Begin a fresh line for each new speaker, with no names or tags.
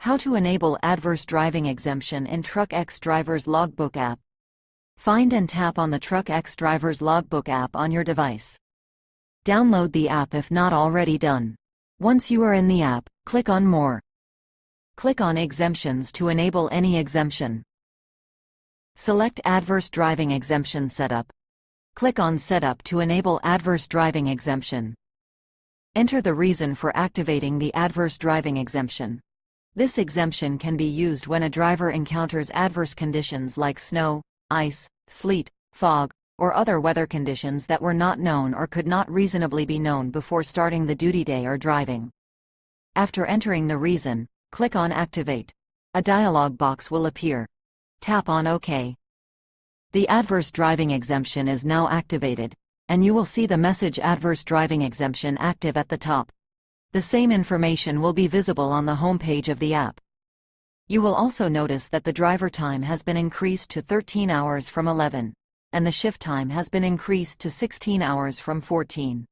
How to enable adverse driving exemption in TruckX Driver's Logbook app. Find and tap on the TruckX Driver's Logbook app on your device. Download the app if not already done. Once you are in the app, click on More. Click on Exemptions to enable any exemption. Select Adverse Driving Exemption Setup. Click on Setup to enable adverse driving exemption. Enter the reason for activating the adverse driving exemption. This exemption can be used when a driver encounters adverse conditions like snow, ice, sleet, fog, or other weather conditions that were not known or could not reasonably be known before starting the duty day or driving. After entering the reason, click on Activate. A dialog box will appear. Tap on OK. The adverse driving exemption is now activated, and you will see the message Adverse Driving Exemption active at the top. The same information will be visible on the home page of the app. You will also notice that the driver time has been increased to 13 hours from 11, and the shift time has been increased to 16 hours from 14.